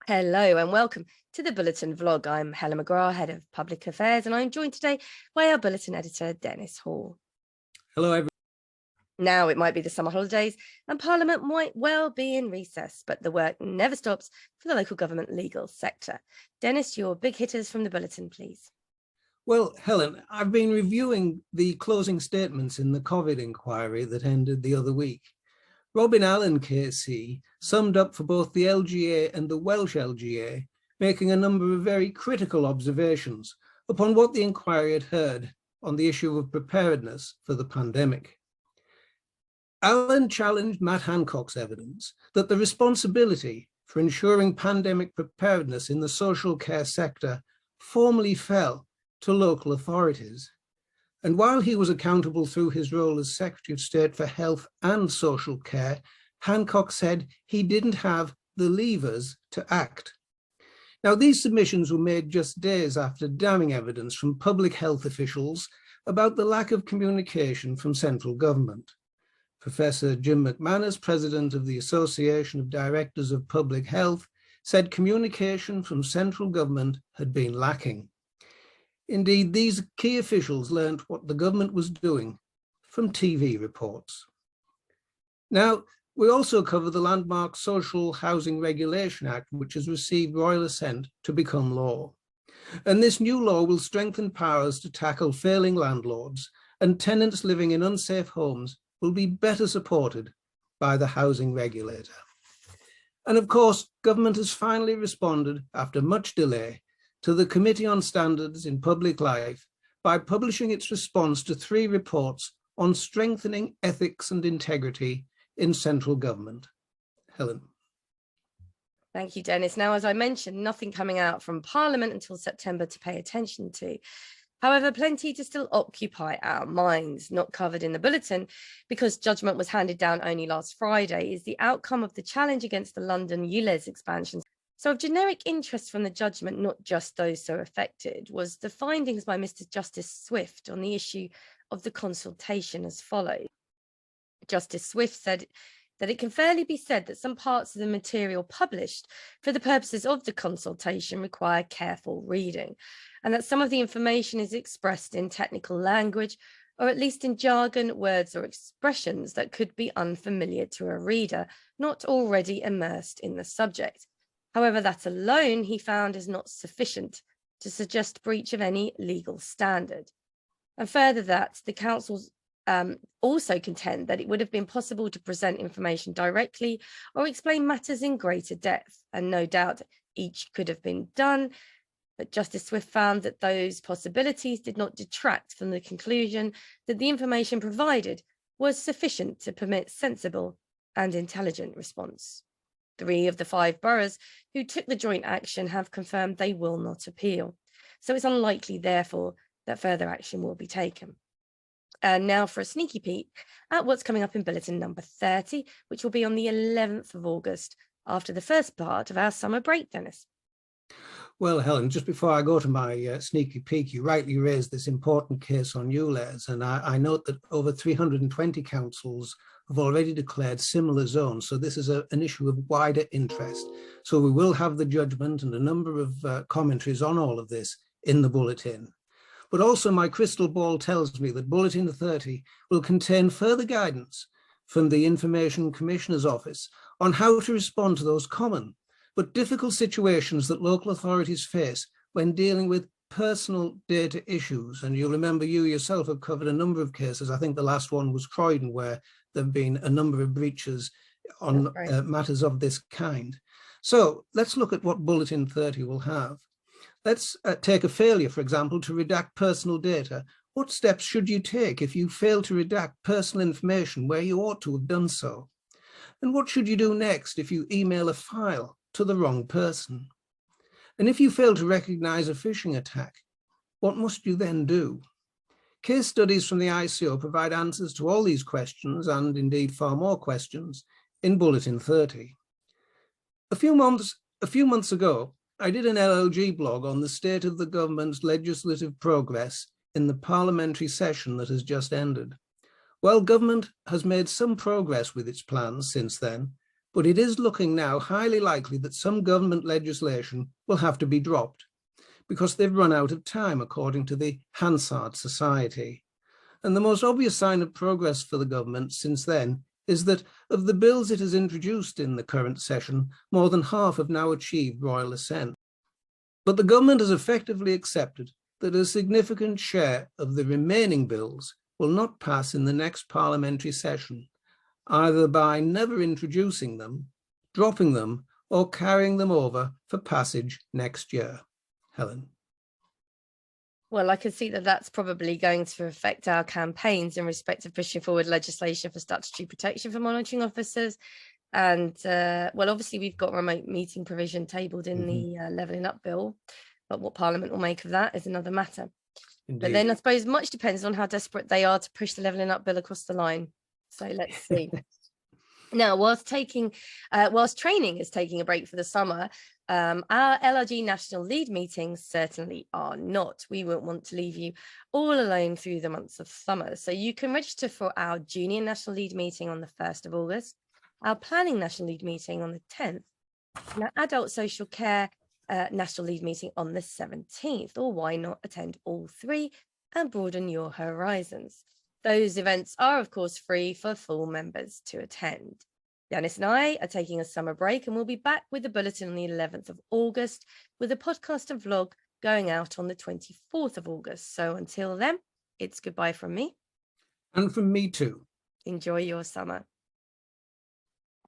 Hello and welcome to the Bulletin Vlog. I'm Helen McGrath, Head of Public Affairs, and I'm joined today by our Bulletin Editor, Dennis Hall. Hello, everyone. Now, it might be the summer holidays and Parliament might well be in recess, but the work never stops for the local government legal sector. Dennis, your big hitters from the Bulletin, please. Well, Helen, I've been reviewing the closing statements in the COVID inquiry that ended the other week. Robin Allen KC summed up for both the LGA and the Welsh LGA, making a number of very critical observations upon what the inquiry had heard on the issue of preparedness for the pandemic. Allen challenged Matt Hancock's evidence that the responsibility for ensuring pandemic preparedness in the social care sector formally fell to local authorities. And while he was accountable through his role as Secretary of State for Health and Social Care, Hancock said he didn't have the levers to act. Now, these submissions were made just days after damning evidence from public health officials about the lack of communication from central government. Professor Jim McManus, president of the Association of Directors of Public Health, said communication from central government had been lacking. Indeed, these key officials learned what the government was doing from TV reports. Now, we also cover the landmark Social Housing Regulation Act, which has received royal assent to become law. And this new law will strengthen powers to tackle failing landlords, and tenants living in unsafe homes will be better supported by the housing regulator. And of course, government has finally responded after much delay to the Committee on Standards in Public Life by publishing its response to 3 reports on strengthening ethics and integrity in central government. Helen. Thank you, Dennis. Now, as I mentioned, nothing coming out from Parliament until September to pay attention to. However, plenty to still occupy our minds, not covered in the Bulletin, because judgment was handed down only last Friday, is the outcome of the challenge against the London ULEZ expansion. So of generic interest from the judgment, not just those so affected, was the findings by Mr. Justice Swift on the issue of the consultation as follows. Justice Swift said that it can fairly be said that some parts of the material published for the purposes of the consultation require careful reading, and that some of the information is expressed in technical language, or at least in jargon, words or expressions that could be unfamiliar to a reader not already immersed in the subject. However, that alone, he found, is not sufficient to suggest breach of any legal standard. And further that, the councils also contend that it would have been possible to present information directly or explain matters in greater depth, and no doubt each could have been done, but Justice Swift found that those possibilities did not detract from the conclusion that the information provided was sufficient to permit sensible and intelligent response. 3 of the 5 boroughs who took the joint action have confirmed they will not appeal. So it's unlikely, therefore, that further action will be taken. And now for a sneaky peek at what's coming up in Bulletin number 30, which will be on the 11th of August, after the first part of our summer break, Dennis. Well, Helen, just before I go to my sneaky peek, you rightly raised this important case on ULEZ, and I note that over 320 councils have already declared similar zones. So this is an issue of wider interest. So we will have the judgment and a number of commentaries on all of this in the Bulletin. But also my crystal ball tells me that Bulletin 30 will contain further guidance from the Information Commissioner's Office on how to respond to those common but difficult situations that local authorities face when dealing with personal data issues. And you'll remember you yourself have covered a number of cases. I think the last one was Croydon, where there have been a number of breaches on matters of this kind. So let's look at what Bulletin 30 will have. Let's take a failure, for example, to redact personal data. What steps should you take if you fail to redact personal information where you ought to have done so? And what should you do next if you email a file to the wrong person? And if you fail to recognize a phishing attack, what must you then do? Case studies from the ICO provide answers to all these questions, and indeed far more questions, in Bulletin 30. A few months ago, I did an LLG blog on the state of the government's legislative progress in the parliamentary session that has just ended. Well, government has made some progress with its plans since then, but it is looking now highly likely that some government legislation will have to be dropped because they've run out of time, according to the Hansard Society. And the most obvious sign of progress for the government since then is that of the bills it has introduced in the current session, more than half have now achieved royal assent. But the government has effectively accepted that a significant share of the remaining bills will not pass in the next parliamentary session, either by never introducing them, dropping them, or carrying them over for passage next year. Helen. Well, I can see that that's probably going to affect our campaigns in respect of pushing forward legislation for statutory protection for monitoring officers. And, well, obviously, we've got remote meeting provision tabled in the Levelling Up Bill, but what Parliament will make of that is another matter. Indeed. But then I suppose much depends on how desperate they are to push the Levelling Up Bill across the line. So let's see. Now, whilst training is taking a break for the summer, our LLG national lead meetings certainly are not. We won't want to leave you all alone through the months of summer. So you can register for our junior national lead meeting on the 1st of August, our planning national lead meeting on the 10th, and our adult social care national lead meeting on the 17th, or why not attend all three and broaden your horizons. Those events are, of course, free for full members to attend. Dennis and I are taking a summer break, and we'll be back with the bulletin on the 11th of August with a podcast and vlog going out on the 24th of August. So until then, it's goodbye from me. And from me too. Enjoy your summer.